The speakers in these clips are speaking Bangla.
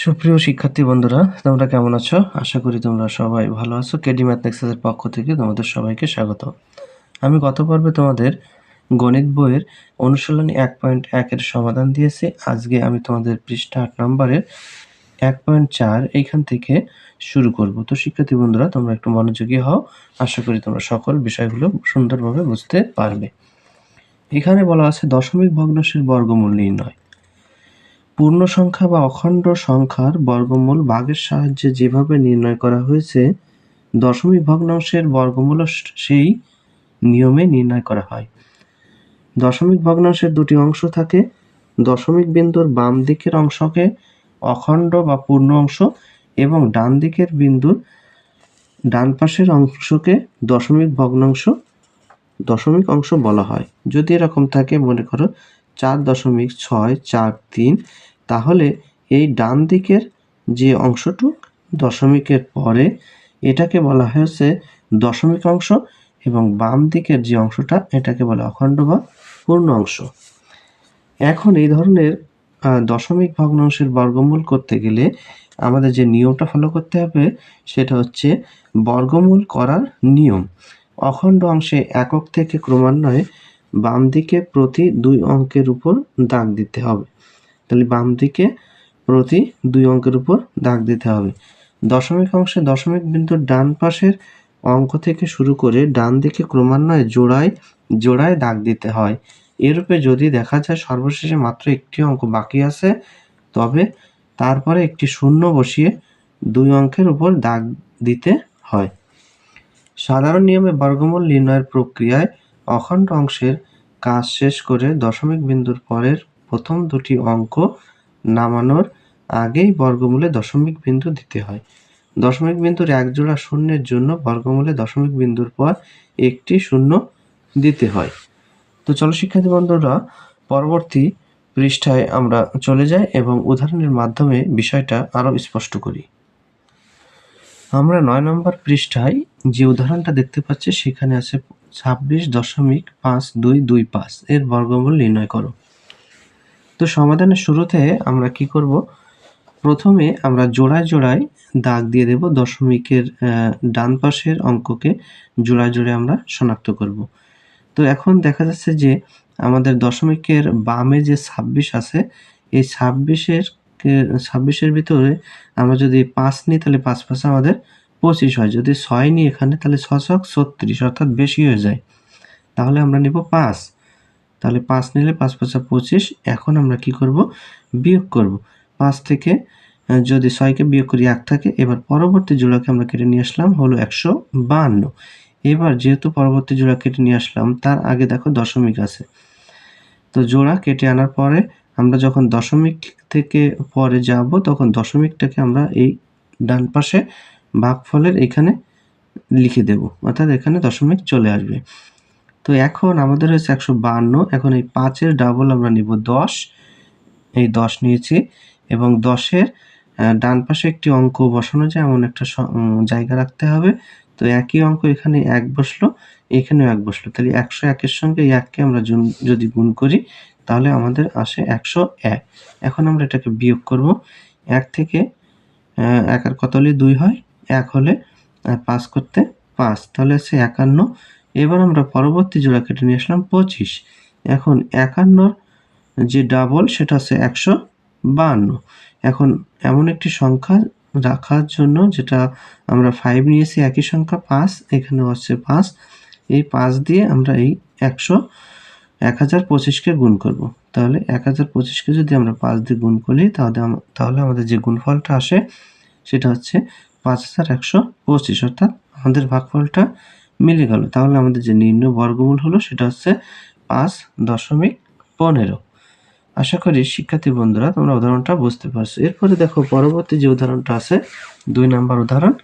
সুপ্রিয় শিক্ষার্থী বন্ধুরা, তোমরা কেমন আছো? আশা করি তোমরা সবাই ভালো আছো। কেডি ম্যাথমেটিক্সের পক্ষ থেকে তোমাদের সবাইকে স্বাগত। আমি গত পর্বে তোমাদের গণিত বইয়ের অনুশীলনী 1.1 এর সমাধান দিয়েছি। আজকে আমি তোমাদের পৃষ্ঠা 8 নম্বরের 1.4 এইখান থেকে শুরু করব। তো শিক্ষার্থী বন্ধুরা, তোমরা একটু মনোযোগী হও। আশা করি তোমরা সকল বিষয়গুলো সুন্দরভাবে বুঝতে পারবে। এখানে বলা আছে দশমিক ভগ্নাংশের বর্গমূল নির্ণয়। পূর্ণ সংখ্যা বা অখণ্ড সংখ্যার বর্গমূল ভাগের সাহায্যে যেভাবে নির্ণয় করা হয়েছে, দশমিক ভগ্নাংশের বর্গমূলও সেই নিয়মে নির্ণয় করা হয়। দশমিক ভগ্নাংশের দুটি অংশ থাকে। দশমিক বিন্দুর বাম দিকের অংশকে অখণ্ড বা পূর্ণ অংশ এবং ডান দিকের বিন্দুর ডান পাশের অংশকে দশমিক অংশ বলা হয়। যদি এরকম থাকে, মনে করো 4.643, তাহলে এই ডান দিকের যে অংশটুক দশমিকের পরে, এটাকে বলা হয়েছে দশমিক অংশ, এবং বাম দিকের যে অংশটা এটাকে বলা অখণ্ড বা পূর্ণ অংশ। এখন এই ধরনের দশমিক ভগ্নাংশের বর্গমূল করতে গেলে আমাদের যে নিয়মটা ফলো করতে হবে সেটা হচ্ছে বর্গমূল করার নিয়ম। অখণ্ড অংশে একক থেকে ক্রমান্বয়ে বাম দিকে প্রতি 2 অঙ্কের উপর দাগ দিতে হবে। তাহলে বাম দিকে প্রতি 2 অঙ্কের উপর দাগ দিতে হবে। দশমিক অংশে দশমিক বিন্দুর ডান পাশের অঙ্ক থেকে শুরু করে ডান দিকে ক্রমান্বয়ে জোড়ায় দাগ দিতে হয়। এরূপে যদি দেখা যায় সর্বশেষে মাত্র একটি অঙ্ক বাকি আছে, তবে তারপরে একটি শূন্য বসিয়ে 2 অঙ্কের উপর দাগ দিতে হয়। সাধারণ নিয়মে বর্গমূল নির্ণয়ের প্রক্রিয়ায় অখণ্ড অংশের কাজ শেষ করে দশমিক বিন্দুর পরের প্রথম দুটি অঙ্ক নামানোর আগেই বর্গমূলে দশমিক বিন্দু দিতে হয়। দশমিক বিন্দুর এক জোড়া শূন্যের জন্য বর্গমূলে দশমিক বিন্দুর পর একটি শূন্য দিতে হয়। তো চলো শিক্ষার্থী বন্ধুরা, পরবর্তী পৃষ্ঠায় আমরা চলে যাই এবং উদাহরণের মাধ্যমে বিষয়টা আরো স্পষ্ট করি। আমরা 9 নম্বর পৃষ্ঠায় যে উদাহরণটা দেখতে পাচ্ছি সেখানে আছে 26.5225 এর বর্গমূল নির্ণয় করো। তো সমাধানের শুরুতে আমরা কি করব, প্রথমে আমরা জোড়ায় দাগ দিয়ে দেব। দশমিকের ডান পাশের অঙ্ককে জোড়ায় আমরা শনাক্ত করব। তো এখন দেখা যাচ্ছে যে আমাদের দশমিকের বামে যে 26 আছে, এই 26-এর ভিতরে আমরা যদি 5 নিই তাহলে 5 5 আমাদের 25 হয়। যদি 6 নিই এখানে তাহলে 6 6 36, অর্থাৎ বেশি হয়ে যায়। তাহলে আমরা নেব 5। তাহলে 5 নিলে 5 5 25। এখন আমরা কি করব, বিয়োগ করব। 5 থেকে যদি 6কে বিয়োগ করি 1 থাকে। এবার পরবর্তী জোড়াকে আমরা কেটে নিয়ে আসলাম, হলো 152। এবার যেহেতু পরবর্তী জোড়া কেটে নিয়ে আসলাম, তার আগে দেখো দশমিক আছে। তো জোড়া কেটে আনার পরে আমরা যখন দশমিক থেকে পরে যাব, তখন দশমিকটাকে আমরা এই ডান পাশে ভাগফলের এখানে লিখে দেব, অর্থাৎ এখানে দশমিক চলে আসবে। তো এখন আমাদের হয়েছে 152। এখন এই 5-এর ডাবল আমরা নিব 10। এই 10 নিয়েছি এবং 10-এর ডান পাশে একটি অঙ্ক বসানো যায় এমন একটা জায়গা রাখতে হবে। তো একই অঙ্ক এখানে 1 বসলো, এখানেও 1 বসলো। তাহলে 101-এর সঙ্গে এই 1কে আমরা যদি গুণ করি তাহলে আমাদের আসে 101। এখন আমরা এটাকে বিয়োগ করব। 1 থেকে 1 আর কত হলে 2 হয়, 1 হলে 5 করতে 5, তাহলে আছে 51। এবার আমরা পরবর্তী জোড়া কেটে নিয়ে আসলাম 25। এখন 51-র যে ডাবল সেটা হচ্ছে 152। এখন এমন একটি সংখ্যা রাখার জন্য, যেটা আমরা 5 নিয়েছি, একই সংখ্যা 5, এখানেও আছে 5। এই 5 দিয়ে আমরা এই 1025-কে গুণ করব। তাহলে 1025-কে যদি আমরা 5 দিয়ে গুণ করি তাহলে আমাদের যে গুণফলটা আসে সেটা হচ্ছে 5125, অর্থাৎ আমাদের ভাগফলটা মিলে গেল। তাহলে আমাদের যে নির্ণয় বর্গমূল হলো সেটা হচ্ছে 5.15। আশা করি শিক্ষার্থী বন্ধুরা তোমরা উদাহরণটা বুঝতে পারছো। এরপরে দেখো পরবর্তী যে উদাহরণটা আছে, 2 নম্বর উদাহরণ।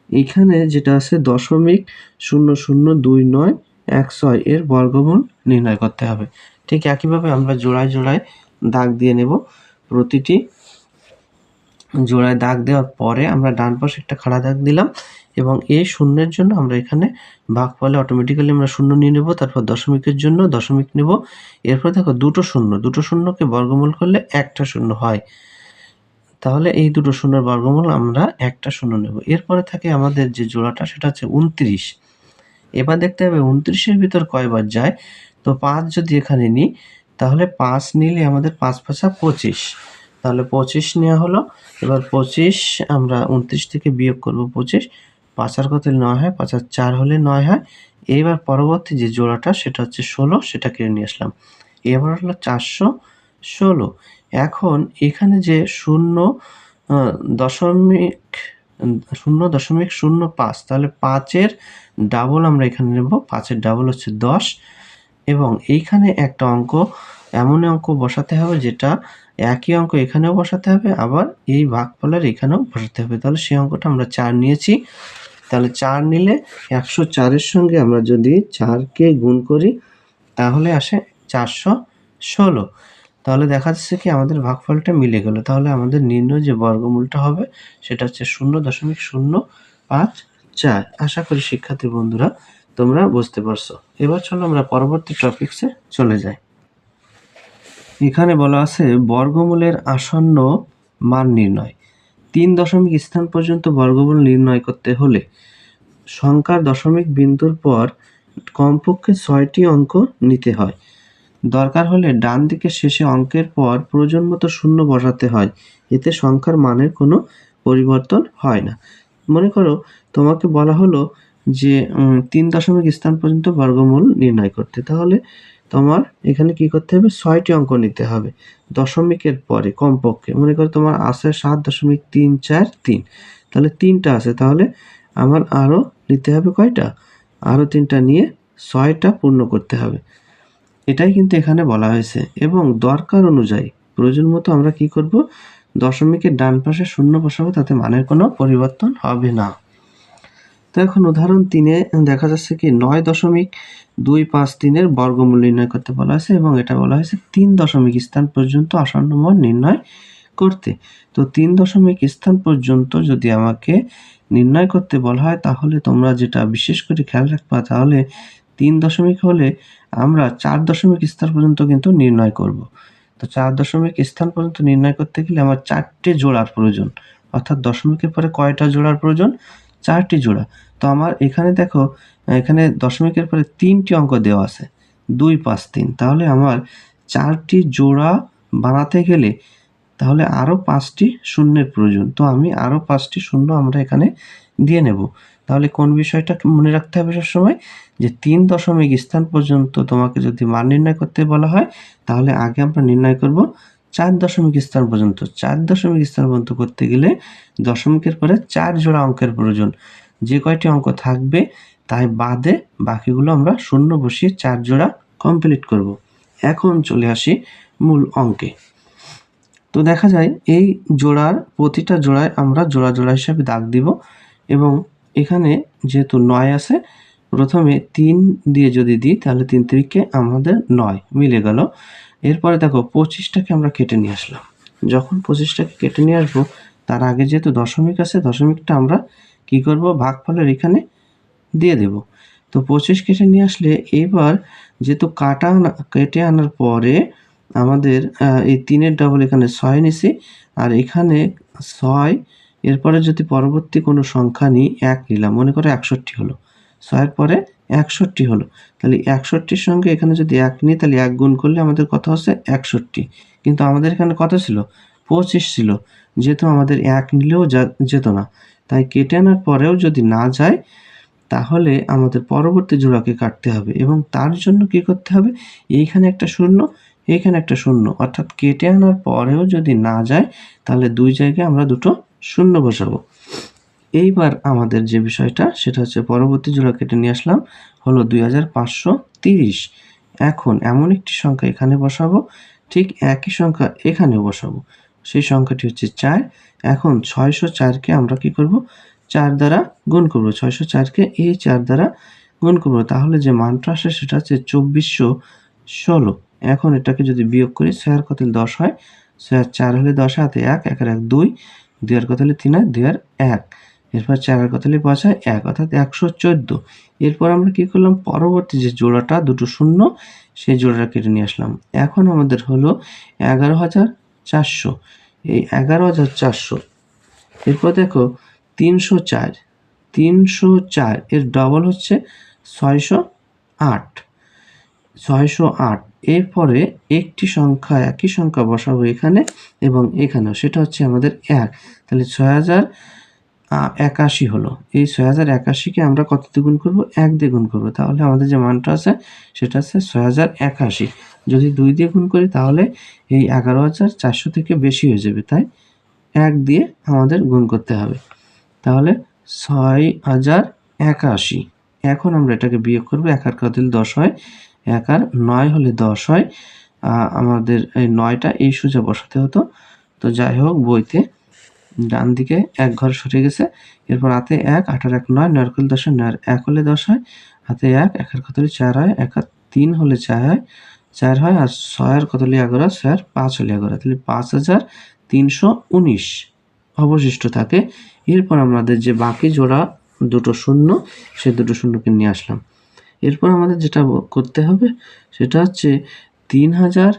এইখানে যেটা আছে 0.002916 এর বর্গমূল নির্ণয় করতে হবে। ঠিক একইভাবে আমরা জোড়ায় দাগ দিয়ে নেব। প্রতিটি জোড়ায় দাগ দেওয়ার পরে আমরা ডান পাশে একটা খাড়া দাগ দিলাম এবং এই শূন্যের জন্য আমরা এখানে ভাগফলে অটোমেটিক্যালি আমরা শূন্য নিয়ে নেব। তারপর দশমিকের জন্য দশমিক নেব। এরপর দেখো দুটো শূন্যকে বর্গমূল করলে একটা শূন্য হয়। তাহলে এই দুটো শূন্যের বর্গমূল আমরা একটা শূন্য নেব। এরপরে থাকে আমাদের যে জোড়াটা সেটা হচ্ছে 29। এবার দেখতে হবে 29-এর ভিতর কয়বার যায়। তো 5 যদি এখানে নিই তাহলে 5 নিলে আমাদের 5 5 25, তাহলে 25 নেওয়া হলো। এবার 25 আমরা 29 থেকে বিয়োগ করব 25, 5 আর কত 9 হয়, 5 আর 4 হলে 9 হয়। এবার পরবর্তী যে জোড়াটা সেটা হচ্ছে 16, সেটা কেটে নিয়ে আসলাম। এবার হলো 416। এখন এখানে যে 0.05, তাহলে 5-এর ডাবল আমরা এখানে নেব। 5-এর ডাবল হচ্ছে 10, এবং এইখানে একটা অঙ্ক, এমন অঙ্ক বসাতে হবে যেটা একই অঙ্ক এখানেও বসাতে হবে, আবার এই ভাগফলের এখানেও বসাতে হবে। তাহলে সেই অঙ্কটা আমরা 4 নিয়েছি। তাহলে 4 নিলে 104-এর সঙ্গে আমরা যদি 4-কে গুণ করি তাহলে আসে 416। তাহলে দেখা যাচ্ছে কি আমাদের ভাগফলটা মিলে গেল। তাহলে আমাদের নির্ণয় যে বর্গমূলটা হবে সেটা হচ্ছে 0.054। আশা করি শিক্ষার্থী বন্ধুরা তোমরা বুঝতে পারছো। এবার চলো আমরা পরবর্তী টপিকসে চলে যাই। এখানে বলা আছে বর্গমূলের আসন্ন মান নির্ণয়। 3 দশমিক স্থান পর্যন্ত বর্গমূল নির্ণয় করতে হলে সংখ্যার দশমিক বিন্দুর পর কমপক্ষে 6টি অঙ্ক নিতে হয়। দরকার হলে ডান দিকের শেষে অঙ্কের পর প্রয়োজন মতো শূন্য বসাতে হয়, এতে সংখ্যার মানের কোনো পরিবর্তন হয় না। মনে করো তোমাকে বলা হলো যে 3 দশমিক স্থান পর্যন্ত বর্গমূল নির্ণয় করতে, তাহলে তোমার এখানে কি করতে হবে, 6টি অঙ্ক নিতে হবে দশমিকের পরে কমপক্ষে। মনে করো তোমার আছে 7.343, তাহলে 3টা আছে, তাহলে আমার আরও নিতে হবে কয়টা, আরও 3টা নিয়ে 6টা পূর্ণ করতে হবে। এটাই কিন্তু এখানে বলা হয়েছে। এবং দরকার অনুযায়ী প্রয়োজন মতো আমরা কি করব, দশমিকের ডান পাশে শূন্য বসাবো, তাতে মানের কোনো পরিবর্তন হবে না। তো এখন উদাহরণ 3-এ দেখা যাচ্ছে কি 9.253-এর বর্গমূল নির্ণয় করতে বলা হয়েছে, এবং এটা বলা হয়েছে 3 দশমিক স্থান পর্যন্ত আসন্ন মান নির্ণয় করতে। তো 3 দশমিক স্থান পর্যন্ত যদি আমাকে নির্ণয় করতে বলা হয় তাহলে তোমরা যেটা বিশেষ করে খেয়াল রাখবা, তাহলে 3 দশমিক হলে আমরা 4 দশমিক স্থান পর্যন্ত কিন্তু নির্ণয় করব। তো 4 দশমিক স্থান পর্যন্ত নির্ণয় করতে গেলে আমার 4টে জোড়ার প্রয়োজন, অর্থাৎ দশমিকের পরে কয়টা জোড়ার প্রয়োজন, 4টি জোড়া। তো আমার এখানে দেখো, এখানে দশমিকের পরে 3টি অঙ্ক দেওয়া আছে, 2 5 3, তাহলে আমার 4টি জোড়া বানাতে গেলে তাহলে আরও 5টি শূন্যের প্রয়োজন। তো আমি আরও 5টি শূন্য আমরা এখানে দিয়ে নেব। তাহলে কোন বিষয়টা মনে রাখতে হবে সবসময়, যে 3 দশমিক স্থান পর্যন্ত তোমাকে যদি মান নির্ণয় করতে বলা হয় তাহলে আগে আমরা নির্ণয় করব 4 দশমিক স্থান পর্যন্ত। 4 দশমিক স্থান পর্যন্ত করতে গেলে দশমিকের পরে 4 জোড়া অঙ্কের প্রয়োজন। যে কয়টি অঙ্ক থাকবে তাই বাদে বাকিগুলো আমরা শূন্য বসিয়ে 4 জোড়া কমপ্লিট করব। এখন চলে আসি মূল অঙ্কে। তো দেখা যায় এই জোড়ার প্রতিটা জোড়ায় আমরা জোড়া জোড়া হিসাবে দাগ দিব, এবং এখানে যেহেতু 9 আছে, প্রথমে 3 দিয়ে যদি দিই তাহলে 3 3-কে আমাদের 9 মিলে গেল। এরপরে দেখো 25টাকে আমরা কেটে নিয়ে আসলাম। যখন 25টাকে কেটে নিয়ে আসবো তার আগে যেহেতু দশমিক আছে, দশমিকটা আমরা কি করব, ভাগফলের এখানে দিয়ে দেব। তো 25 কেটে নিয়ে আসলে এবার যেহেতু কেটে আনার পরে আমাদের এই 3-এর ডাবল এখানে 6 নিছি, আর এখানে 6, এরপরে যদি পরবর্তী কোনো সংখ্যা নিই 1 নিলাম, মনে করো 61 হলো, 6-এর পরে 61 হলো, তাহলে 61-র সঙ্গে এখানে যদি 1 নিই তাহলে 1 গুণ করলে আমাদের কত হচ্ছে 61, কিন্তু আমাদের এখানে কত ছিল 25 ছিল, যেহেতু আমাদের 1 নিলেও যেত না, তাই কেটে আনার পরেও যদি না যায় তাহলে আমাদের পরবর্তী জোড়াকে কাটতে হবে, এবং তার জন্য কি করতে হবে, এইখানে একটা শূন্য, এইখানে একটা শূন্য, অর্থাৎ কেটে আনার পরেও যদি না যায় তাহলে 2 জায়গায় আমরা দুটো শূন্য বসাবো। এইবার আমাদের যে বিষয়টা সেটা হচ্ছে পরবর্তী জোড়া কেটে নিয়ে আসলাম, হলো 2530। এখন এমন একটি সংখ্যা এখানে বসাবো, ঠিক একই সংখ্যা এখানেও বসাবো, সেই সংখ্যাটি হচ্ছে 4। এখন 604-কে আমরা কি করব, 4 দ্বারা গুণ করব, 604-কে এই 4 দ্বারা গুণ করব, তাহলে যে মানটা আসে সেটা হচ্ছে 2416। এখন এটাকে যদি বিয়োগ করি 6 আর কত 10 হয়, 6 আর 4 হলে 10, হাতে 1, 1 আর 1 2, 2 আর কত হলে 3 হয়, 2 আর 1, এরপর 4 আর কত হলে 5 হয় 1, অর্থাৎ 114। এরপর আমরা কি করলাম, পরবর্তী যে জোড়াটা দুটো শূন্য সেই জোড়াটা কেটে নিয়ে আসলাম। এখন আমাদের হলো 11400। এই 11,400। এরপর দেখো 304, 304 এর ডবল হচ্ছে 608, 608। এরপরে একটি সংখ্যা, একই সংখ্যা বসাবো এখানে এবং এখানেও, সেটা হচ্ছে আমাদের 1। তাহলে 6081 হলো। এই 6081কে আমরা কত দিয়ে গুণ করবো? 1 দিয়ে গুণ করবো। তাহলে আমাদের যে মানটা আছে সেটা আছে 6081। যদি 2 দিয়ে গুণ করি তাহলে এই 11,400 থেকে বেশি হয়ে যাবে, তাই 1 দিয়ে আমাদের গুণ করতে হবে। তাহলে 6081। এখন আমরা এটাকে বিয়োগ করবো। 1 আর কত দিলে 10 হয়, 1 আর 9 হলে 10 হয়। আমাদের এই 9টা এই সোজা বসাতে হতো। তো যাই হোক, বইতে ডান দিকে 1 ঘর সরে গেছে। এরপর হাতে 1, 8 আর 1 9, 9 আর 10 হয়, 9 আর 1 হলে 10 হয়। হাতে 1, 1 আর কত হলে 4 হয়, 1 আর 3 হলে 4 হয়, 4 হয়। আর 6 আর কত হলে 11, 6 আর 5 হলে 11। তাহলে 5319 অবশিষ্ট থাকে। এরপর আমাদের যে বাকি জোড়া দুটো শূন্য, সে দুটো শূন্যকে নিয়ে আসলাম। এরপর আমাদের যেটা করতে হবে সেটা হচ্ছে 3041,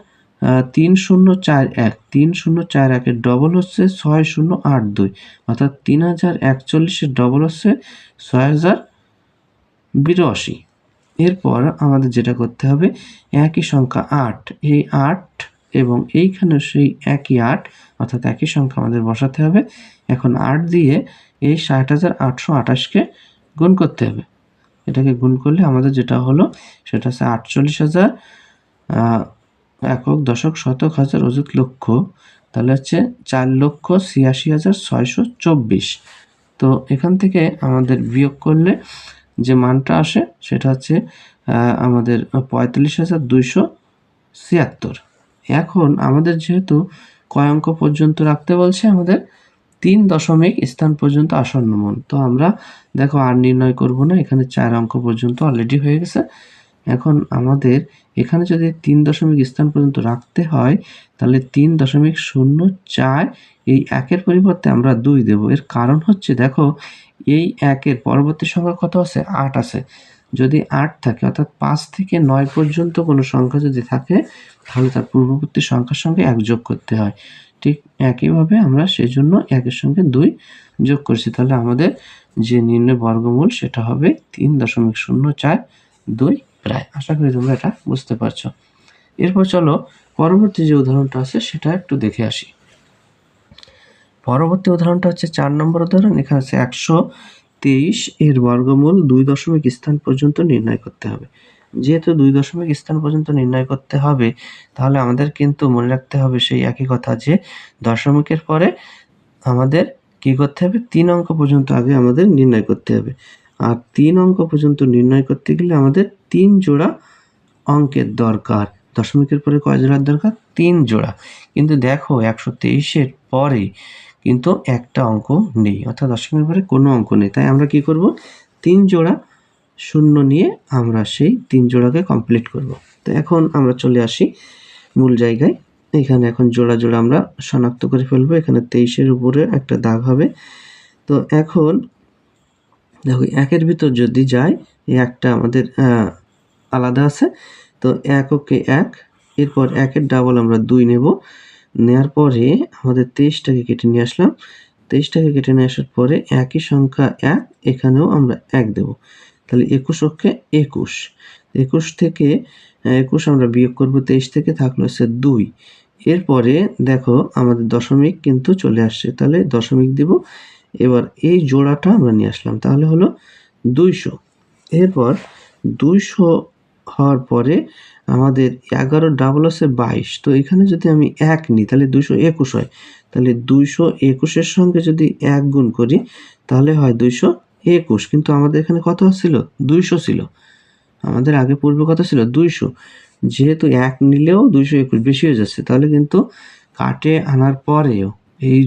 3041 এর ডবল হচ্ছে 6082, অর্থাৎ 3041 এর ডবল হচ্ছে 6082। এরপর আমাদের যেটা করতে হবে, একই সংখ্যা 8, এই 8 এবং এইখানে সেই একই 8, অর্থাৎ একই সংখ্যা আমাদের বসাতে হবে। এখন 8 দিয়ে এই 60,828কে গুণ করতে হবে। এটাকে গুণ করলে আমাদের যেটা হলো সেটা হচ্ছে 48,000 একক, দশক, শতক, হাজার, অযুত, লক্ষ। তাহলে হচ্ছে 4,86,624। তো এখান থেকে আমাদের বিয়োগ করলে যে মানটা আসে সেটা হচ্ছে আমাদের 45,276। এখন আমাদের যেহেতু কয় অঙ্ক পর্যন্ত রাখতে বলছে, আমাদের 3 দশমিক স্থান পর্যন্ত আসন্ন মান। তো আমরা দেখো আর নির্ণয় করব না, এখানে 4 অঙ্ক পর্যন্ত অলরেডি হয়ে গেছে। এখন আমাদের এখানে যদি 3 দশমিক স্থান পর্যন্ত রাখতে হয় তাহলে 3.04, এই 1-এর পরিবর্তে আমরা 2 দেব। এর কারণ হচ্ছে দেখো, এই 1-এর পরবর্তী সংখ্যা কত আছে? 8 আছে। যদি 8 থাকে, অর্থাৎ 5 থেকে 9 পর্যন্ত কোনো সংখ্যা যদি থাকে তাহলে তার পূর্ববর্তী সংখ্যার সঙ্গে 1 যোগ করতে হয়। ঠিক একইভাবে আমরা সেজন্য 1-এর সঙ্গে 2 যোগ করছি। তাহলে আমাদের যে নির্ণয় বর্গমূল সেটা হবে 3.042 প্রায়। আশা করি তোমরা এটা বুঝতে পারছো। এরপর চলো পরবর্তী যে উদাহরণটা আছে সেটা একটু দেখে আসি। পরবর্তী উদাহরণটা হচ্ছে 4 নম্বর উদাহরণ। এখানে আছে 123 এর বর্গমূল 2 দশমিক স্থান পর্যন্ত নির্ণয় করতে হবে। যেহেতু 2 দশমিক স্থান পর্যন্ত নির্ণয় করতে হবে, তাহলে আমাদের কিন্তু মনে রাখতে হবে সেই একই কথা যে দশমিকের পরে আমাদের কি করতে হবে? 3 অঙ্ক পর্যন্ত আগে আমাদের নির্ণয় করতে হবে। আর 3 অঙ্ক পর্যন্ত নির্ণয় করতে গেলে আমাদের 3 জোড়া অঙ্কের দরকার। দশমিকের পরে কয় জোড়ার দরকার? 3 জোড়া। কিন্তু দেখো 123-এর পরে কিন্তু একটা অঙ্ক নেই, অর্থাৎ দশমিকের পরে কোনো অঙ্ক নেই। তাই আমরা কি করব? 3 জোড়া শূন্য নিয়ে আমরা সেই 3 জোড়াকে কমপ্লিট করব। তো এখন আমরা চলে আসি মূল জায়গায়। এখানে এখন জোড়া জোড়া আমরা শনাক্ত করে ফেলবো। এখানে 23-এর উপরে একটা দাগ হবে। তো এখন দেখো 1-এর ভিতর যদি যায়, এই একটা আমাদের আলাদা আছে। তো 1 ওকে 1, এরপর 1-এর ডাবল আমরা 2 নেব। নেওয়ার পরে আমাদের 23টাকে কেটে নিয়ে আসলাম। 23টাকে কেটে নিয়ে আসার পরে একই সংখ্যা 1, এখানেও আমরা 1 দেব। তাহলে 21 ওকে 21। 21 থেকে 21 আমরা বিয়োগ করব 23 থেকে, থাকলো হচ্ছে 2। এরপরে দেখো আমাদের দশমিক কিন্তু চলে আসছে, তাহলে দশমিক দিব। এবার এই জোড়াটা আমরা নিয়ে আসলাম, তাহলে হলো 200। এরপর 200 হওয়ার পরে আমাদের 11 ডাবল আছে 22। তো এখানে যদি আমি 1 নিই তাহলে 221 হয়। তাহলে 221-এর সঙ্গে যদি 1 গুণ করি তাহলে হয় 221। কিন্তু আমাদের এখানে কত ছিল? 200 ছিল। আমাদের আগে পূর্বে কত ছিল? 200। যেহেতু 1 নিলেও 221 বেশি হয়ে যাচ্ছে, তাহলে কিন্তু কাটে আনার পরেও এই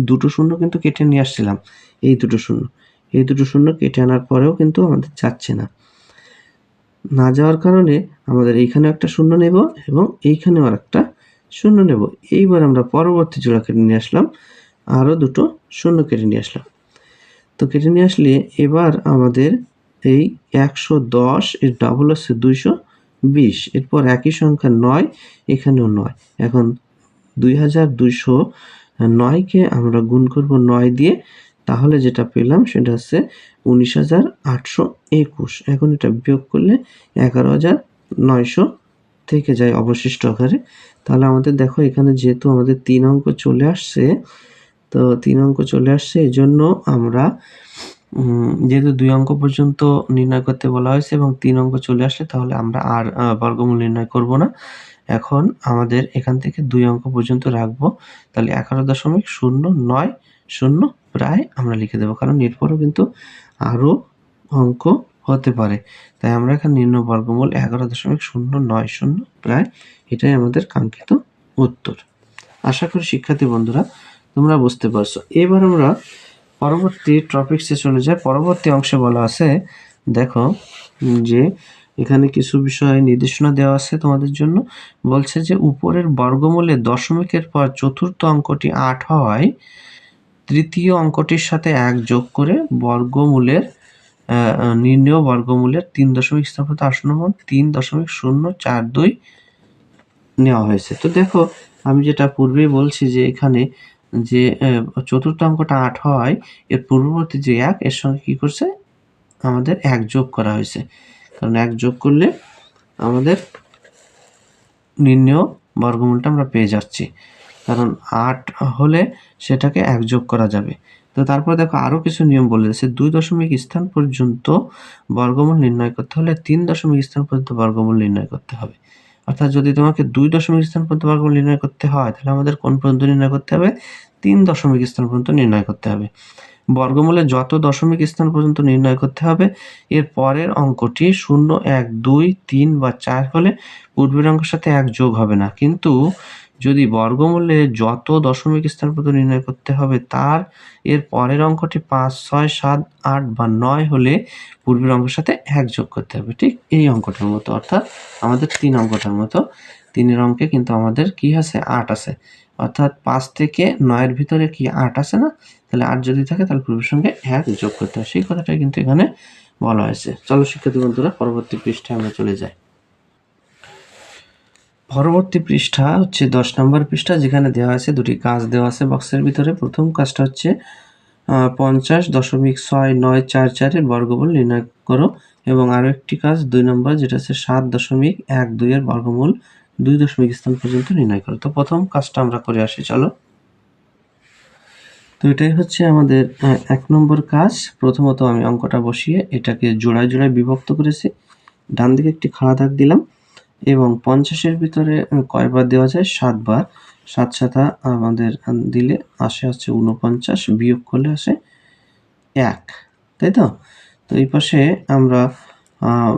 দুটো শূন্য কিন্তু কেটে নিয়ে আসছিলাম। এই দুটো শূন্য কেটে আনার পরেও কিন্তু আমাদের যাচ্ছে না। না যাওয়ার কারণে আমাদের এইখানেও একটা শূন্য নেব এবং এইখানেও আরেকটা শূন্য নেব। এইবার আমরা পরবর্তী জোড়া কেটে নিয়ে আসলাম, আরও দুটো শূন্য কেটে নিয়ে আসলাম। তো কেটে নিয়ে আসলে এবার আমাদের এই 110 এর ডাবল হচ্ছে 220। এরপর একই সংখ্যা 9, এখানেও 9। এখন 2209কে আমরা গুণ করব 9 দিয়ে, তাহলে যেটা পেলাম সেটা হচ্ছে 19,821। এখন এটা বিয়োগ করলে 11,900 থেকে যায় অবশিষ্ট আকারে। তাহলে আমাদের দেখো এখানে যেহেতু আমাদের 3 অঙ্ক চলে আসছে, তো 3 অঙ্ক চলে আসছে, এজন্য আমরা যেহেতু 2 অঙ্ক পর্যন্ত নির্ণয় করতে বলা হয়েছে এবং 3 অঙ্ক চলে আসলে তাহলে আমরা আর বর্গমূল নির্ণয় করব না। এখন আমাদের এখান থেকে 2 অঙ্ক পর্যন্ত রাখবো। তাহলে 11.090 প্রায় আমরা লিখে দেব, কারণ এরপরও কিন্তু আরো অঙ্ক হতে পারে। তাই আমরা এখানে নির্ণয় বর্গমূল 11.090 প্রায়, এটাই আমাদের কাঙ্ক্ষিত উত্তর। আশা করি শিক্ষার্থী বন্ধুরা তোমরা বুঝতে পারছো। এবার আমরা পরবর্তী টপিকসে চলে যাই। পরবর্তী অংশে বলা আছে, দেখো যে এখানে কিছু বিষয় নির্দেশনা দেওয়া আছে তোমাদের জন্য। বলছে যে উপরের বর্গমূলে দশমিকের পর চতুর্থ অঙ্কটি 8 হওয়ায় তৃতীয় অঙ্কটির সাথে 1 যোগ করে বর্গমূলের নির্ণেয় বর্গমূলের 3 দশমিক স্থান পর্যন্ত আসন্ন মান 3.042 নেওয়া হয়েছে। তো দেখো আমি যেটা পূর্বেই বলছি যে এখানে যে চতুর্থ অঙ্কটা 8 হওয়ায় এর পূর্ববর্তী যে 1 এর সঙ্গে কি করছে আমাদের 1 যোগ করা হয়েছে, কারণ 1 যোগ করলে আমাদের নির্ণেয় বর্গমূলটা আমরা পেয়ে যাচ্ছি, কারণ 8 হলে সেটাকে 1 যোগ করা যাবে। তো তারপর দেখো আরো কিছু নিয়ম বলে দিয়েছে। 2 দশমিক স্থান পর্যন্ত বর্গমূল নির্ণয় করতে হলে 3 দশমিক স্থান পর্যন্ত বর্গমূল নির্ণয় করতে হবে। অর্থাৎ যদি তোমাকে 2 দশমিক স্থান পর্যন্ত বর্গমূল নির্ণয় করতে হয়, তাহলে আমাদের কোন পর্যন্ত নির্ণয় করতে হবে? 3 দশমিক স্থান পর্যন্ত নির্ণয় করতে হবে। বর্গমূলে যত দশমিক স্থান পর্যন্ত নির্ণয় করতে হবে, এর পরের অঙ্কটি 0, 1, 2, 3 বা 4 হলে পূর্বের অঙ্কের সাথে 1 যোগ হবে না। কিন্তু যদি বর্গমূলে যত দশমিক স্থান পর্যন্ত নির্ণয় করতে হবে তার এর পরের অঙ্কটি 5, 6, 7, 8 বা 9 হলে পূর্বের অঙ্কের সাথে 1 যোগ করতে হবে। ঠিক এই অঙ্কটার মতো, অর্থাৎ আমাদের 3 অঙ্কটার মতো। 3 এর অঙ্কে কিন্তু আমাদের কি আছে? 8 আছে। অর্থাৎ 5 থেকে 9 এর ভিতরে কি 8 আছে না? তাহলে 8 যদি থাকে তাহলে পূর্বের সঙ্গে 1 যোগ করতে হয়। সেই কথাটাই কিন্তু এখানে বলা হয়েছে। চলো শিক্ষার্থী বন্ধুরা পরবর্তী পৃষ্ঠায় আমরা চলে যাই। পরবর্তী পৃষ্ঠা হচ্ছে 10 নম্বর পৃষ্ঠা, যেখানে দেওয়া আছে দুটি কাজ দেওয়া আছে বক্সের ভিতরে। প্রথম কাজটা হচ্ছে 50.6944 এর বর্গমূল নির্ণয় করো, এবং আরো একটি কাজ 2 নম্বর, যেটা হচ্ছে 7.12 এর বর্গমূল 2 দশমিক স্থান পর্যন্ত নির্ণয় করো। তো প্রথম কাজটা আমরা করে আসি, চলো। তো এটাই হচ্ছে আমাদের 1 নম্বর কাজ। প্রথমত আমি অঙ্কটা বসিয়ে এটাকে জোড়ায় জোড়ায় বিভক্ত করেছি। ডান দিকে একটি খাড়া দাগ দিলাম এবং 50 এর ভিতরে কয়বার দেওয়া যায়? 7 বার। 7 7 আমাদের দিলে আসে হচ্ছে 49, বিয়োগ করলে আসে 1, তাই তো? তো এই পাশে আমরা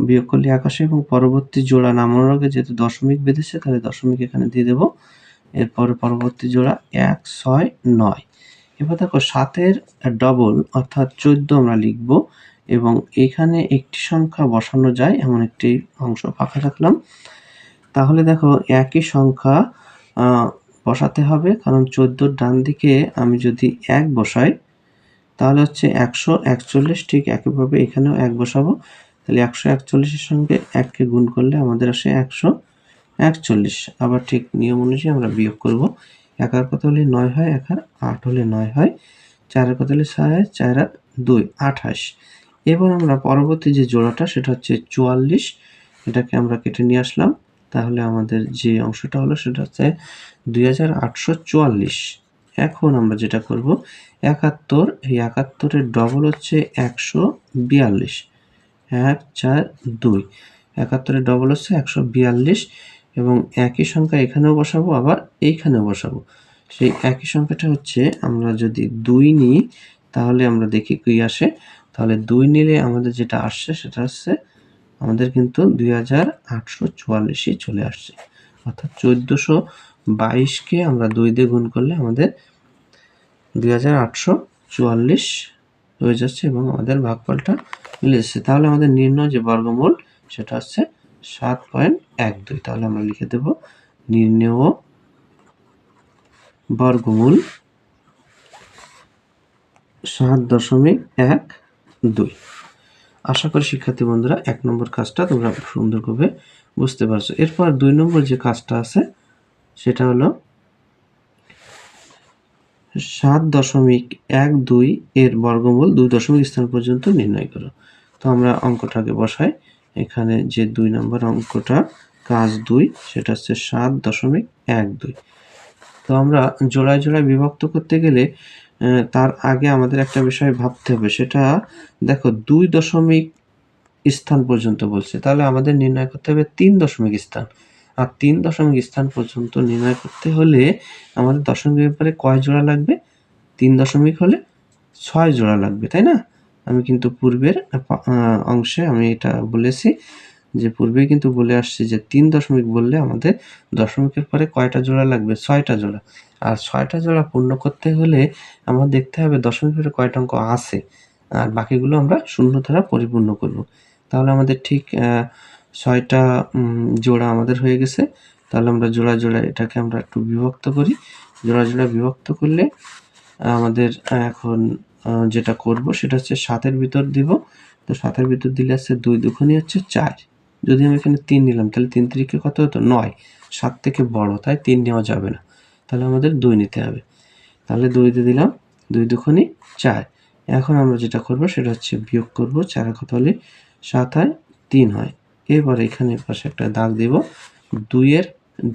বিয়োগ করলে 1 আসে এবং পরবর্তী জোড়া নামানোর আগে যেহেতু দশমিক বেঁধেছে তাহলে দশমিক এখানে দিয়ে দেব। এরপরে পরবর্তী জোড়া 1, 6, 9। এবার দেখো 7 এর ডবল অর্থাৎ 14 আমরা লিখব এবং এখানে একটি সংখ্যা বসানো যায় এমন একটি অংশ ফাঁকা রাখলাম। তাহলে দেখো একই সংখ্যা বসাতে হবে, কারণ 14 এর ডান দিকে আমি যদি 1 বসাই তাহলে হচ্ছে 141, ঠিক একইভাবে এখানেও 1 বসাবো। তাহলে 141 এর সঙ্গে 1 কে গুণ করলে আমাদের আসে 141। আবার ঠিক নিয়ম অনুযায়ী আমরা বিয়োগ করব। 1 আর কত হলে 9 হয়, 1 আর 8 হলে 9 হয়, 4 আর কত হলে 6 হয়, 4 আর 2 28। এবার আমরা পরবর্তী যে জোড়াটা সেটা হচ্ছে 44, এটাকে আমরা কেটে নিয়ে আসলাম। তাহলে আমাদের যে অংশটা হলো সেটা হচ্ছে 2844। এখন আমরা যেটা করব 71, এই 71 এর ডবল হচ্ছে 142। 1 4 2, 71 এর ডবল হচ্ছে 142 এবং একই সংখ্যা এখানেও বসাবো আবার এইখানেও বসাবো। সেই একই সংখ্যাটা হচ্ছে আমরা যদি 2 নিই তাহলে আমরা দেখি কি আসে। তাহলে 2 নিলে আমাদের যেটা আসছে সেটা হচ্ছে আমাদের কিন্তু 2844ই চলে আসছে। অর্থাৎ 1422 কে আমরা 2 দিয়ে গুণ করলে আমাদের 2844 হয়ে যাচ্ছে এবং আমাদের ভাগফলটা মিলে যাচ্ছে। তাহলে আমাদের নির্ণয় যে বর্গমূল সেটা হচ্ছে 7.12। তাহলে আমরা লিখে দেব নির্ণেয় বর্গমূল 7.12। আশা করি শিক্ষার্থী বন্ধুরা 1 নম্বর কাজটা তোমরা সুন্দরভাবে বুঝতে পারছো। এরপর 2 নম্বর যে কাজটা আছে সেটা হলো 7.12 এর বর্গমূল 2 দশমিক স্থান পর্যন্ত নির্ণয় করো। তো আমরা অঙ্কটাকে বসাই। এখানে যে 2 নম্বর অঙ্কটা কাজ 2 সেটা হচ্ছে 7.12। তো আমরা জোড়ায় জোড়ায় বিভক্ত করতে গেলে তার আগে আমাদের একটা বিষয় ভাবতে হবে, সেটা দেখো 2 দশমিক স্থান পর্যন্ত বলছে, তাহলে আমাদের নির্ণয় করতে হবে 3 দশমিক স্থান। আর 3 দশমিক স্থান পর্যন্ত নির্ণয় করতে হলে আমাদের দশমিকের ব্যাপারে কয় জোড়া লাগবে? 3 দশমিক হলে 6 জোড়া লাগবে, তাই না? আমি কিন্তু পূর্বের অংশে আমি এটা বলেছি যে পূর্বেই কিন্তু বলে আসছি যে 3 দশমিক বললে আমাদের দশমিকের পরে কয়টা জোড়া লাগবে? 6টা জোড়া। আর 6টা জোড়া পূর্ণ করতে হলে আমার দেখতে হবে দশমিকের পরে কয়টা অঙ্ক আছে। আর বাকিগুলো আমরা শূন্য দ্বারা পরিপূর্ণ করব। তাহলে আমাদের ঠিক 6টা জোড়া আমাদের হয়ে গেছে। তাহলে আমরা জোড়া এটাকে আমরা একটু বিভক্ত করি। জোড়া বিভক্ত করলে আমাদের এখন যেটা করব সেটা হচ্ছে 7 এর ভিতর দিব। তো 7 এর ভিতর দিলে আছে 2 দুগুণই হচ্ছে 4। যদি আমি এখানে 3 নিলাম তাহলে 3 তিরিকে কত হতো? 9। 7 থেকে বড়, তাই 3 নেওয়া যাবে না। তাহলে আমাদের 2 নিতে হবে। তাহলে 2 দিয়ে দিলাম, 2 দুগুণই 4। এখন আমরা যেটা করব সেটা হচ্ছে বিয়োগ করব। 4 এর কত হলে 7 হয়, 3 হয়। এবার এখানে পাশে একটা দাগ দিব। 2 এর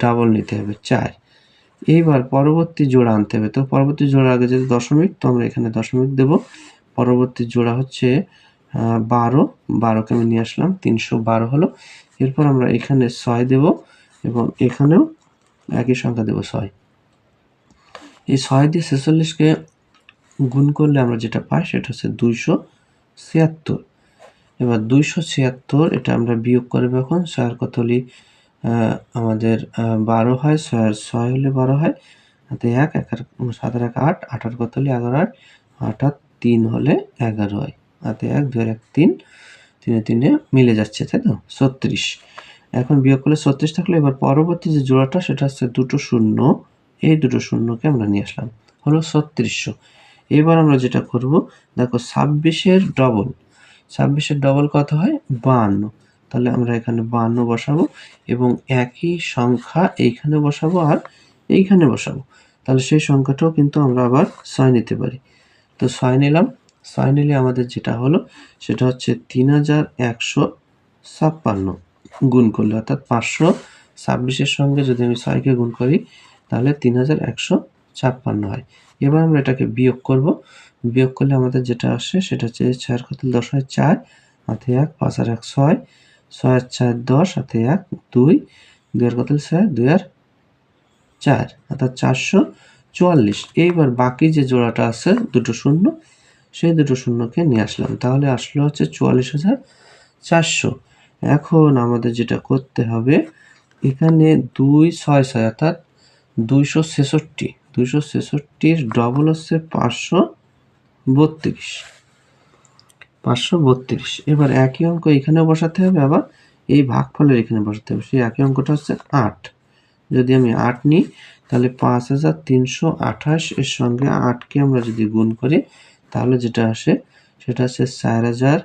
ডাবল নিতে হবে 4। এইবার পরবর্তী জোড়া আনতে হবে। তো পরবর্তী জোড়ার আগে যদি দশমিক, তো আমরা এখানে দশমিক দেব। পরবর্তী জোড়া হচ্ছে 12। 12 কে আমি নিয়ে আসলাম, 312 হলো। এরপর আমরা এখানে 6 দেব এবং এখানেও একই সংখ্যা দেব 6। এই 6 দিয়ে 46 কে গুণ করলে আমরা যেটা পাই সেটা হচ্ছে 276। এবার 276 এটা আমরা বিয়োগ করব এখন। 6 এর কত হলে আমাদের 12 হয়, 6 আর 6 হলে 12 হয়। হাতে 1, 1 আর 7 আর 1 8, 8 আর কত হলে 11 হয়, 8 আর 3 হলে 11 হয়। হাতে 1, 2 আর 1 3, 3 এ 3 এ মিলে যাচ্ছে, তাই তো? 36। এখন বিয়োগ করলে 36 থাকলে এবার পরবর্তী যে জোড়াটা সেটা হচ্ছে দুটো শূন্য। এই দুটো শূন্যকে আমরা নিয়ে আসলাম, হলো 3600। এবার আমরা যেটা করব, দেখো 26 এর ডবল। 26 এর ডবল কত হয়? 52। তাহলে আমরা এখানে 52 বসাবো এবং একই সংখ্যা এইখানে বসাবো আর এইখানে বসাবো। তাহলে সেই সংখ্যাটাও কিন্তু আমরা আবার 6 নিতে পারি। তো 6 নিলাম। 6 নিলে আমাদের যেটা হলো সেটা হচ্ছে 3156 গুণ করলে, অর্থাৎ 526 এর সঙ্গে যদি আমি 6 কে গুণ করি তাহলে 3156 হয়। এবার আমরা এটাকে বিয়োগ করব। বিয়োগ করলে আমাদের যেটা আসে সেটা হচ্ছে 6 কত 10 হয় 4, হাতে 1, 5 আর 1 6, 6 আর 4 10, হাতে 1 2, 2 আর কত 6, 2 আর 4, অর্থাৎ 444। এইবার বাকি যে জোড়াটা আছে দুটো শূন্য, সেই দুটো শূন্যকে নিয়ে আসলাম। তাহলে আসলো হচ্ছে 44,400। এখন আমাদের যেটা করতে হবে, এখানে 2 6 6 অর্থাৎ 266। 266 ডবল হচ্ছে 532। 532। এবার একই অঙ্ক এখানেও বসাতে হবে, আবার এই ভাগফলের এখানে বসাতে হবে। সেই একই অঙ্কটা হচ্ছে 8। যদি আমি 8 নিই তাহলে 5328 এর সঙ্গে 8 কে আমরা যদি গুণ করি তাহলে যেটা আসে সেটা হচ্ছে 4000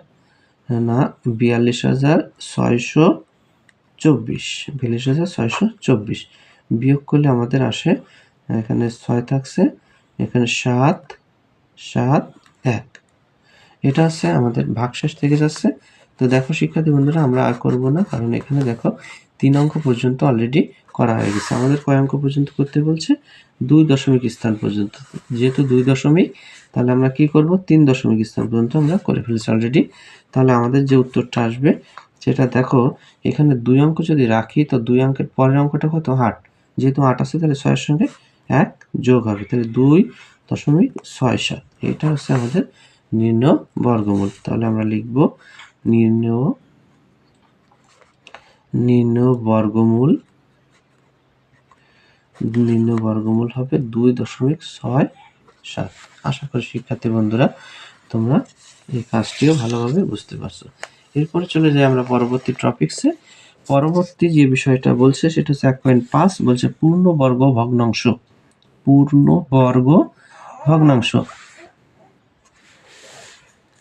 না 42624। 42624 বিয়োগ করলে আমাদের আসে, এখানে 6 থাকছে, এখানে 7 7 1। এটা হচ্ছে আমাদের ভাগশেষ থেকে যাচ্ছে। তো দেখো শিক্ষার্থী বন্ধুরা, আমরা আর করব না, কারণ এখানে দেখো 3 অঙ্ক পর্যন্ত অলরেডি করা হয়ে গেছে। আমাদের কয় অঙ্ক পর্যন্ত করতে বলছে? 2 দশমিক স্থান পর্যন্ত। যেহেতু 2 দশমিক, তাহলে আমরা কি করব? 3 দশমিক স্থান পর্যন্ত আমরা করে ফেলেছি অলরেডি। তাহলে আমাদের যে উত্তরটা আসবে সেটা দেখো, এখানে 2 অঙ্ক যদি রাখি তো 2 অঙ্কের পরের অঙ্কটা কত? 8। যেহেতু 8 আছে তাহলে 6 এর সঙ্গে 1 যোগ হবে, তাহলে 2.67। এটা হচ্ছে আমাদের নির্ণয় বর্গমূল। তাহলে আমরা লিখব নির্ণয় বর্গমূল হবে 2.67। আশা করি শিক্ষার্থী বন্ধুরা তোমরা এই কাজটিও ভালোভাবে বুঝতে পারছো। এরপরে চলে যাই আমরা পরবর্তী টপিকসে। পরবর্তী যে বিষয়টা বলছে সেটা হচ্ছে 1.5, বলছে পূর্ণবর্গ ভগ্নাংশ।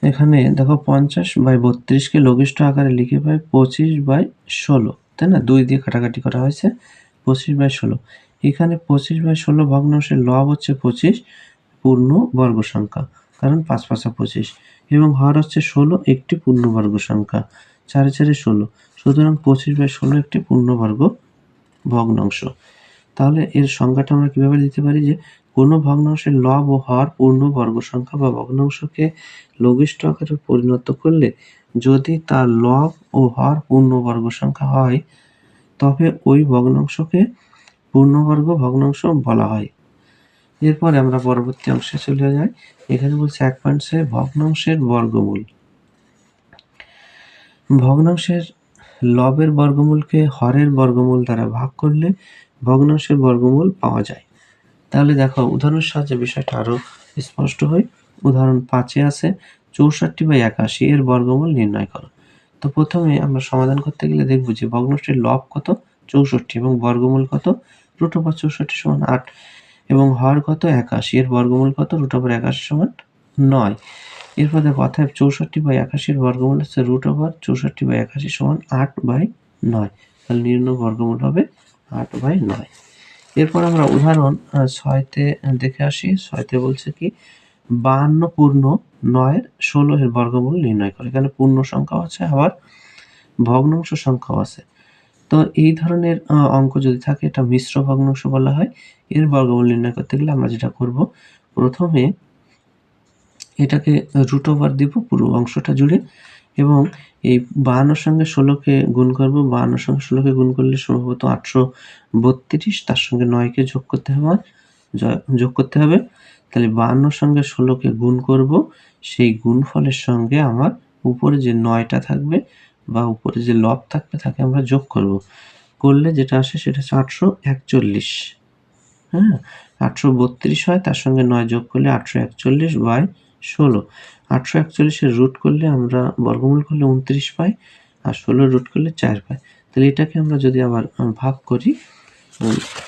এখানে দেখো 50/32 কে লঘিষ্ঠ আকারে লিখে পাই 25/16, তাই না? 2 দিয়ে কাটাকাটি করা হয়েছে, 25/16। এখানে 25/16 ভগ্নাংশের লব হচ্ছে 25, পূর্ণ বর্গ সংখ্যা, কারণ 5 5 25, এবং হর হচ্ছে 16 একটি পূর্ণবর্গ সংখ্যা, 4 4 16, সুতরাং 25/16 একটি পূর্ণবর্গ ভগ্নাংশ। তাহলে এর সংজ্ঞাটা আমরা কিভাবে দিতে পারি যে কোনো ভগ্নাংশের লব ও হর পূর্ণ বর্গ সংখ্যা বা ভগ্নাংশকে লঘিষ্ঠ আকারে পরিণত করলে যদি তার লব ও হর পূর্ণ বর্গ সংখ্যা হয় তবে ওই ভগ্নাংশকে পূর্ণবর্গ ভগ্নাংশ বলা হয়। এরপরে আমরা পরবর্তী অংশে চলে যাই। এখানে বলছে 1.6 ভগ্নাংশের বর্গমূল। ভগ্নাংশের লবের বর্গমূলকে হরের বর্গমূল দ্বারা ভাগ করলে ভগ্নাংশের বর্গমূল পাওয়া যায়। তাহলে দেখো উদাহরণের সাহায্যে বিষয়টা আরো স্পষ্ট হয়। উদাহরণ 5-এ আছে 64/81 এর বর্গমূল নির্ণয় করো। তো প্রথমে আমরা সমাধান করতে গেলে দেখব যে ভগ্নাংশের লব কত 64 এবং বর্গমূল কত √64 = 8 এবং হর কত 81 এর বর্গমূল কত √81 = 9। এরপর দেখো অতএব 64/81 এর বর্গমূল হচ্ছে √64/81 = 8/9। তাহলে নির্ণয় বর্গমূল হবে 8/9। এরপর আমরা উদাহরণ 6-তে দেখে আসি। 6-তে বলছে কি 52 পূর্ণ 9-এর 16 এর বর্গমূল নির্ণয় করে। এখানে পূর্ণ সংখ্যাও আছে আবার ভগ্নাংশ সংখ্যাও আছে। তো এই ধরনের অঙ্ক যদি থাকে এটা মিশ্র ভগ্নাংশ বলা হয়। এর বর্গমূল নির্ণয় করতে গেলে আমরা যেটা করব, প্রথমে এটাকে √ দিব পুরো অংশটা জুড়ে এবং এই 52 সঙ্গে 16কে গুণ করব। 52 সঙ্গে 16কে গুণ করলে সম্ভবত 832, তার সঙ্গে 9কে যোগ করতে হবে। তাহলে 52 সঙ্গে 16কে গুণ করব, সেই গুণফলের সঙ্গে আমার উপরে যে 9টা থাকবে বা উপরে যে লব থাকবে তাকে আমরা যোগ করব। করলে যেটা আসে সেটা হচ্ছে 841। হ্যাঁ, 832 হয়, তার সঙ্গে 9 যোগ করলে 841/16। 841 এর রুট করলে আমরা বর্গমূল করলে 29 পাই, আর 16 রুট করলে 4 পাই। তাহলে এটাকে আমরা যদি আবার ভাগ করি,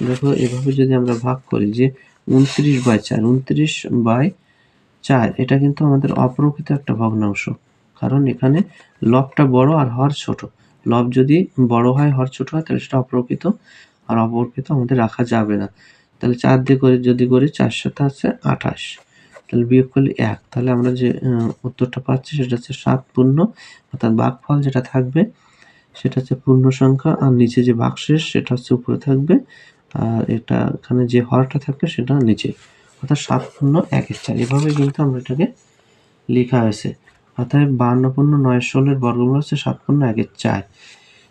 দেখো এভাবে যদি আমরা ভাগ করি যে 29/4, 29/4 এটা কিন্তু আমাদের অপ্রকৃত একটা ভগ্নাংশ, কারণ এখানে লবটা বড় আর হর ছোট। লব যদি বড় হয় হর ছোট হয় তাহলে সেটা অপ্রকৃত, আর অপ্রকৃত আমাদের রাখা যাবে না। তাহলে 4 দিয়ে করে যদি করি 4 × 7 আছে 28, তাহলে বিয়োগ করলে 1। তাহলে আমরা যে উত্তরটা পাচ্ছি সেটা হচ্ছে 7 পূর্ণ, অর্থাৎ ভাগফল যেটা থাকবে সেটা হচ্ছে পূর্ণ সংখ্যা, আর নিচে যে ভাগশেষ সেটা হচ্ছে উপরে থাকবে, আর এটা এখানে যে হরটা থাকবে সেটা নিচে, অর্থাৎ 7 পূর্ণ 1/4। এভাবে কিন্তু আমরা এটাকে লেখা হয়েছে। অর্থাৎ 52 পূর্ণ 9 16 এর বর্গমূল হচ্ছে 7 পূর্ণ 1/4।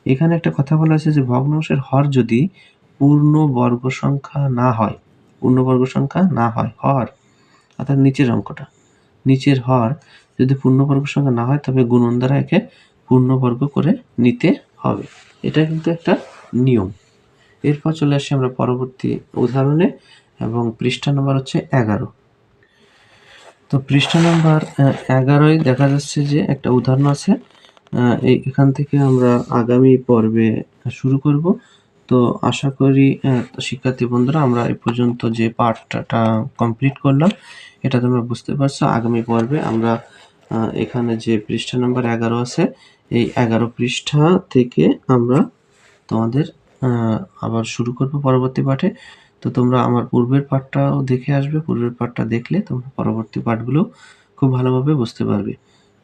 এখানে একটা কথা বলা আছে যে ভগ্নাংশের হর যদি পূর্ণ বর্গ সংখ্যা না হয়, হর অর্থাৎ নিচের অঙ্কটা, নিচের হর যদি পূর্ণবর্গ সংখ্যা না হয় তবে গুণন দ্বারা একে পূর্ণবর্গ করে নিতে হবে। এটা কিন্তু একটা নিয়ম। এরপর চলে আসি আমরা পরবর্তী উদাহরণে, এবং পৃষ্ঠা নম্বর হচ্ছে 11। তো পৃষ্ঠা নাম্বার 11-য় দেখা যাচ্ছে যে একটা উদাহরণ আছে। এখান থেকে আমরা আগামী পর্বে শুরু করব। তো আশা করি শিক্ষার্থী বন্ধুরা আমরা এই পর্যন্ত যে পার্টটা কমপ্লিট করলাম এটা তোমরা বুঝতে পারছো। আগামী পর্বে আমরা এখানে যে পৃষ্ঠা নাম্বার 11 আছে এই 11 পৃষ্ঠা থেকে আমরা তোমাদের আবার শুরু করব পরবর্তী পাঠে। তো তোমরা আমার পূর্বের পাঠটাও দেখে আসবে। পূর্বের পাঠটা দেখলে তোমরা পরবর্তী পাঠগুলো খুব ভালোভাবে বুঝতে পারবে।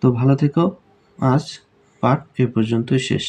তো ভালো থেকো। আজ পাঠ এ পর্যন্তই শেষ।